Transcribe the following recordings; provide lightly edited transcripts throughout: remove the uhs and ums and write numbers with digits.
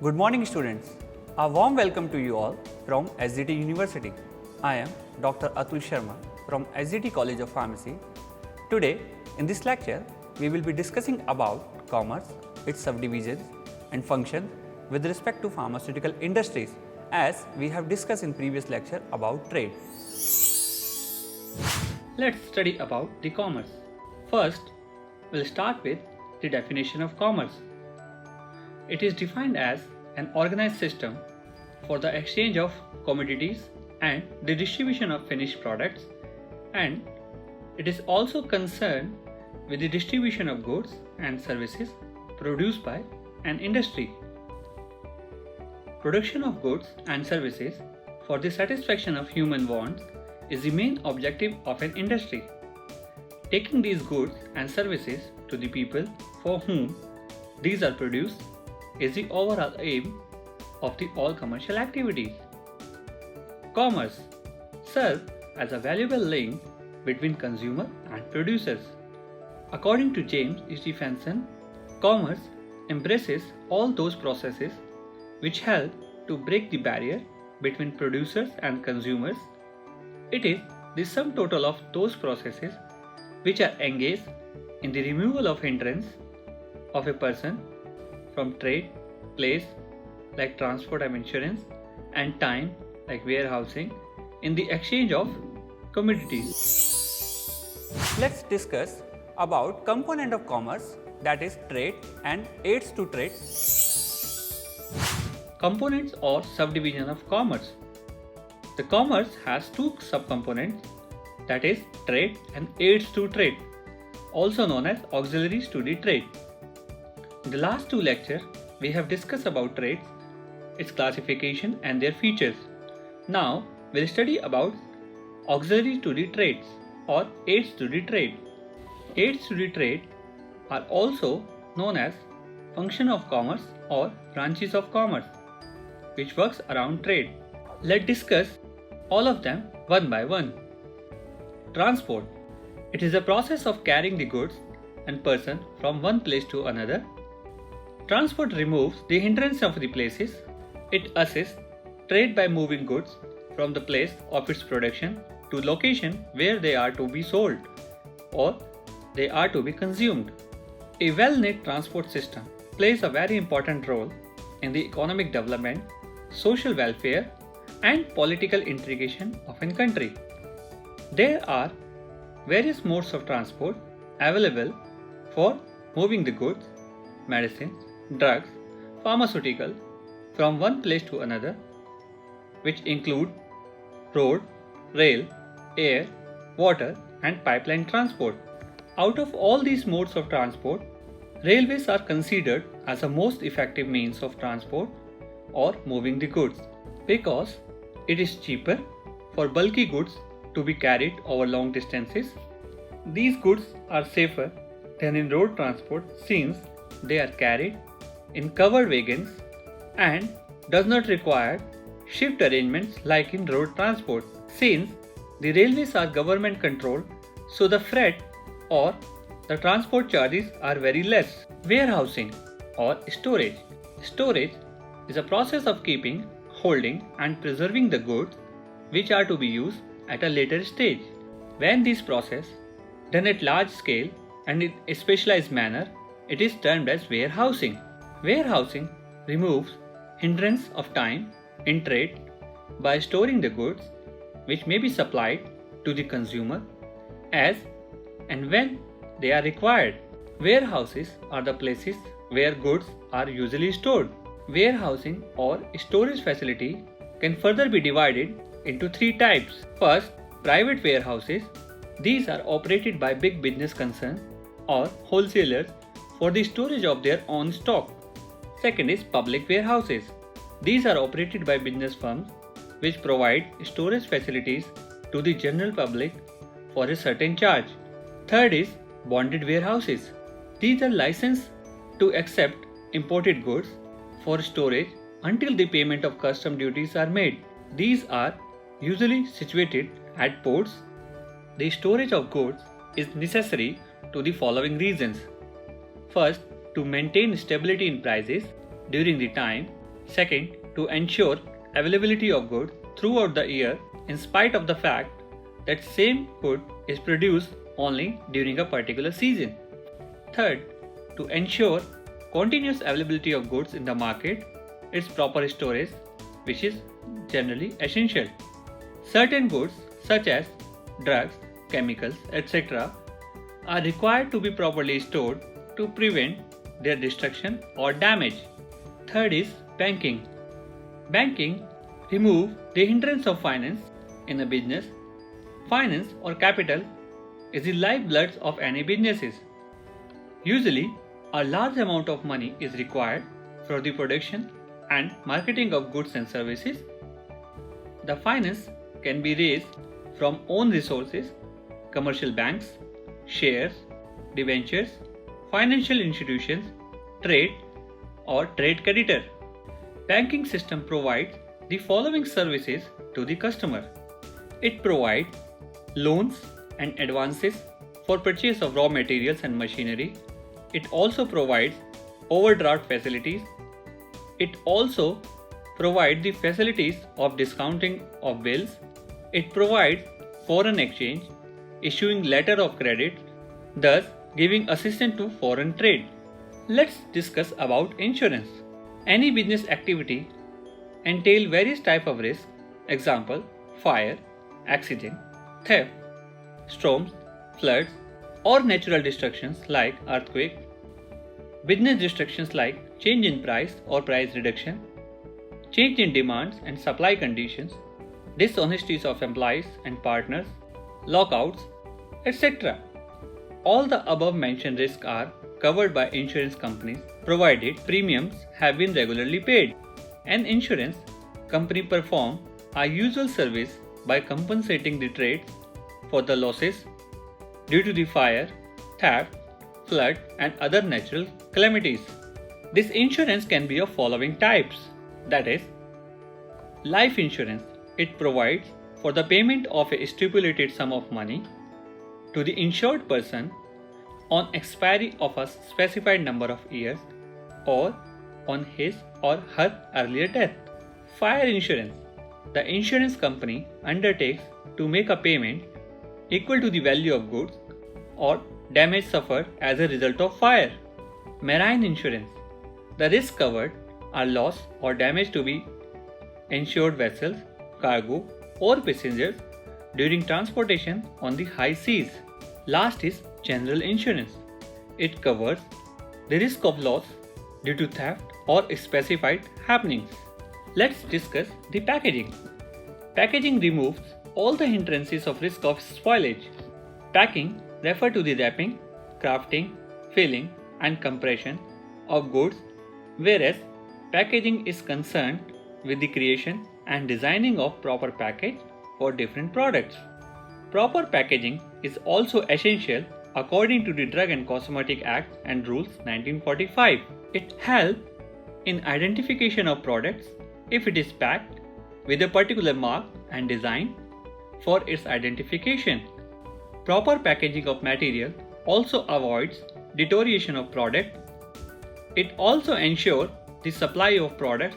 Good morning, students. A warm welcome to you all from SGT University. I am Dr. Atul Sharma from SGT College of Pharmacy. Today, in this lecture, we will be discussing about commerce, its subdivisions and functions with respect to pharmaceutical industries, as we have discussed in previous lecture about trade. Let's study about the commerce. First, we'll start with the definition of commerce. It is defined as an organized system for the exchange of commodities and the distribution of finished products, and it is also concerned with the distribution of goods and services produced by an industry. Production of goods and services for the satisfaction of human wants is the main objective of an industry. Taking these goods and services to the people for whom these are produced is the overall aim of all commercial activities. Commerce serves as a valuable link between consumer and producers. According to James Stephenson, commerce embraces all those processes which help to break the barrier between producers and consumers. It is the sum total of those processes which are engaged in the removal of hindrance of a person from trade, place like transport and insurance, and time like warehousing in the exchange of commodities. Let's discuss about component of commerce, that is trade and aids to trade. Components or subdivision of commerce. The commerce has two subcomponents, that is trade and aids to trade, also known as auxiliaries to the trade. In the last two lectures, we have discussed about trades, its classification and their features. Now, we'll study about auxiliaries to the trades or aids to the trade. Aids to the trade are also known as function of commerce or branches of commerce, which works around trade. Let's discuss all of them one by one. Transport. It is a process of carrying the goods and person from one place to another. Transport removes the hindrance of the places. It assists trade by moving goods from the place of its production to location where they are to be sold or they are to be consumed. A well-knit transport system plays a very important role in the economic development, social welfare, and political integration of a country. There are various modes of transport available for moving the goods, medicines, drugs, pharmaceutical from one place to another, which include road, rail, air, water, and pipeline transport. Out of all these modes of transport, railways are considered as the most effective means of transport or moving the goods because it is cheaper for bulky goods to be carried over long distances. These goods are safer than in road transport since they are carried in covered wagons and does not require shift arrangements like in road transport. Since the railways are government controlled, so the freight or the transport charges are very less. Warehousing or storage. Storage is a process of keeping, holding and preserving the goods which are to be used at a later stage. When this process done at large scale and in a specialized manner, it is termed as warehousing. Warehousing removes hindrance of time in trade by storing the goods which may be supplied to the consumer as and when they are required. Warehouses are the places where goods are usually stored. Warehousing or storage facility can further be divided into three types. First, private warehouses. These are operated by big business concerns or wholesalers for the storage of their own stock. Second is public warehouses. These are operated by business firms which provide storage facilities to the general public for a certain charge. Third is bonded warehouses. These are licensed to accept imported goods for storage until the payment of custom duties are made. These are usually situated at ports. The storage of goods is necessary to the following reasons. First, to maintain stability in prices during the time. Second, to ensure availability of goods throughout the year in spite of the fact that same good is produced only during a particular season. Third, to ensure continuous availability of goods in the market, its proper storage, which is generally essential. Certain goods such as drugs, chemicals, etc. are required to be properly stored to prevent their destruction or damage. Third is banking. Banking removes the hindrance of finance in a business. Finance or capital is the lifeblood of any businesses. Usually, a large amount of money is required for the production and marketing of goods and services. The finance can be raised from own resources, commercial banks, shares, debentures, financial institutions, trade, or trade creditor. Banking system provides the following services to the customer. It provides loans and advances for purchase of raw materials and machinery. It also provides overdraft facilities. It also provides the facilities of discounting of bills. It provides foreign exchange, issuing letter of credit, thus giving assistance to foreign trade. Let's discuss about insurance. Any business activity entail various types of risk. Example, fire, accident, theft, storms, floods, or natural destructions like earthquake. Business destructions like change in price or price reduction, change in demands and supply conditions, dishonesties of employees and partners, lockouts, etc. All the above mentioned risks are covered by insurance companies provided premiums have been regularly paid. An insurance company performs a usual service by compensating the trades for the losses due to the fire, theft, flood, and other natural calamities. This insurance can be of following types, that is, life insurance. It provides for the payment of a stipulated sum of money to the insured person on expiry of a specified number of years or on his or her earlier death. Fire insurance. The insurance company undertakes to make a payment equal to the value of goods or damage suffered as a result of fire. Marine insurance. The risks covered are loss or damage to be insured vessels, cargo, or passengers during transportation on the high seas. Last is general insurance. It covers the risk of loss due to theft or specified happenings. Let's discuss the packaging. Packaging removes all the hindrances of risk of spoilage. Packing refers to the wrapping, crafting, filling, and compression of goods, whereas packaging is concerned with the creation and designing of proper package for different products. Proper packaging is also essential according to the Drug and Cosmetic Act and Rules 1945. It helps in identification of products if it is packed with a particular mark and design for its identification. Proper packaging of material also avoids deterioration of product. It also ensures the supply of products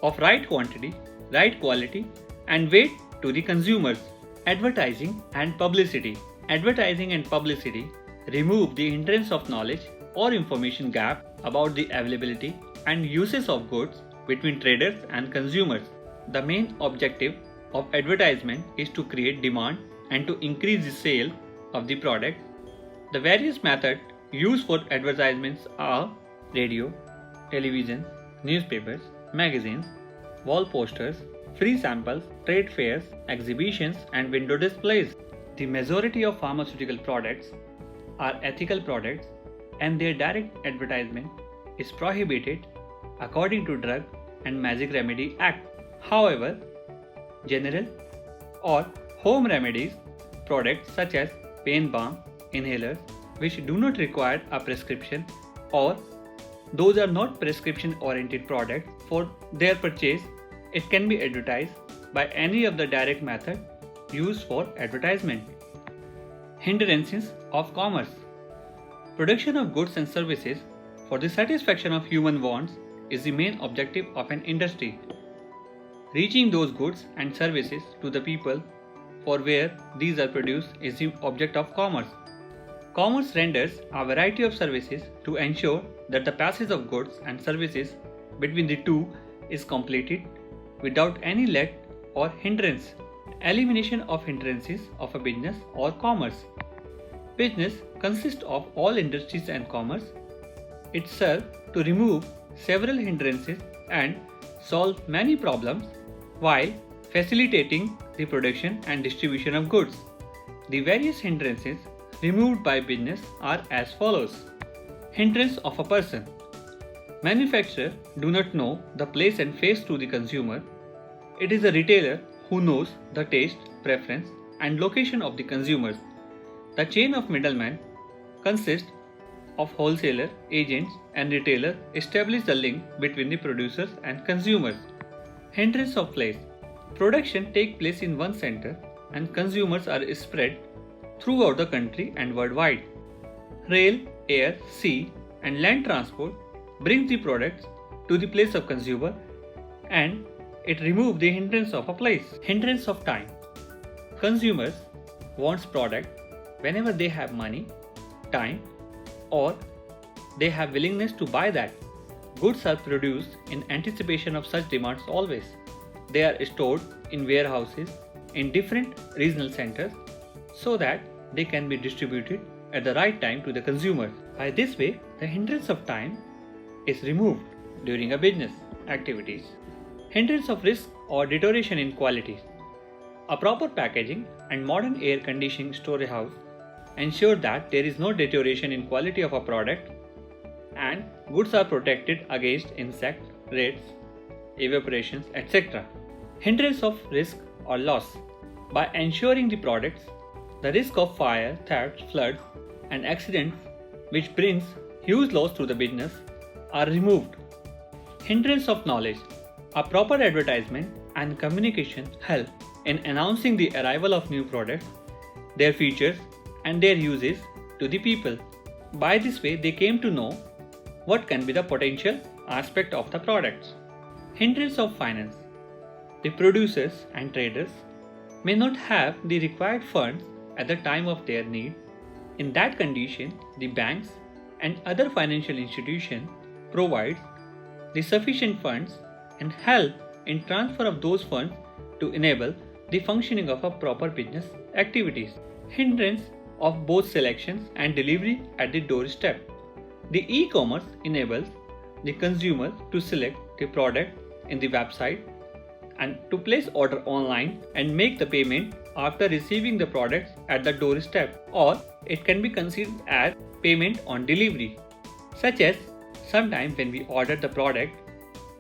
of right quantity, right quality, and weight to the consumers. Advertising and publicity. Advertising and publicity remove the hindrance of knowledge or information gap about the availability and uses of goods between traders and consumers. The main objective of advertisement is to create demand and to increase the sale of the product. The various methods used for advertisements are radio, television, newspapers, magazines, wall posters, free samples, trade fairs, exhibitions, and window displays. The majority of pharmaceutical products are ethical products and their direct advertisement is prohibited according to Drug and Magic Remedy Act. However, general or home remedies products such as pain balm, inhalers, which do not require a prescription, or those are not prescription oriented products, for their purchase it can be advertised by any of the direct method used for advertisement. Hindrances of commerce. Production of goods and services for the satisfaction of human wants is the main objective of an industry. Reaching those goods and services to the people for where these are produced is the object of commerce. Commerce renders a variety of services to ensure that the passage of goods and services between the two is completed without any let or hindrance. Elimination of hindrances of a business or commerce. Business consists of all industries and commerce. It serves to remove several hindrances and solve many problems while facilitating the production and distribution of goods. The various hindrances removed by business are as follows. Hindrance of a person. Manufacturers do not know the place and face to the consumer. It is a retailer who knows the taste, preference, and location of the consumers. The chain of middlemen consists of wholesaler, agents, and retailer establish the link between the producers and consumers. Hindrance of place. Production takes place in one center and consumers are spread throughout the country and worldwide. Rail, air, sea, and land transport brings the products to the place of consumer and it removes the hindrance of a place. Hindrance of time. Consumers wants product whenever they have money, time, or they have willingness to buy that. Goods are produced in anticipation of such demands always. They are stored in warehouses in different regional centers so that they can be distributed at the right time to the consumer. By this way, the hindrance of time is removed during a business activities. Hindrance of risk or deterioration in quality. A proper packaging and modern air conditioning storehouse ensure that there is no deterioration in quality of a product and goods are protected against insect, rats, evaporations, etc. Hindrance of risk or loss. By ensuring the products, the risk of fire, theft, flood, and accidents which brings huge loss to the business are removed. Hindrance of knowledge. A proper advertisement and communication help in announcing the arrival of new products, their features, and their uses to the people. By this way, they came to know what can be the potential aspect of the products. Hindrance of finance. The producers and traders may not have the required funds at the time of their need. In that condition, the banks and other financial institutions provide the sufficient funds and help in transfer of those funds to enable the functioning of a proper business activities. Hindrance of both selections and delivery at the doorstep. The e-commerce enables the consumer to select the product in the website and to place order online and make the payment after receiving the products at the doorstep, or it can be considered as payment on delivery, such as sometimes when we order the product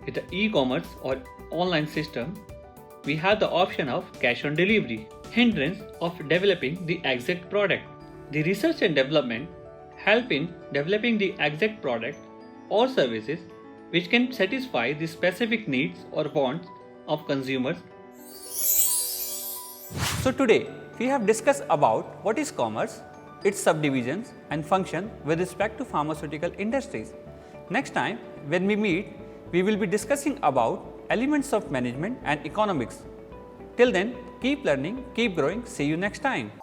with the e-commerce or online system, we have the option of cash on delivery. Hindrance of developing the exact product. The research and development help in developing the exact product or services which can satisfy the specific needs or wants of consumers. So today we have discussed about what is commerce, its subdivisions and function with respect to pharmaceutical industries. Next time when we meet, we will be discussing about elements of management and economics. Till then, keep learning, keep growing. See you next time.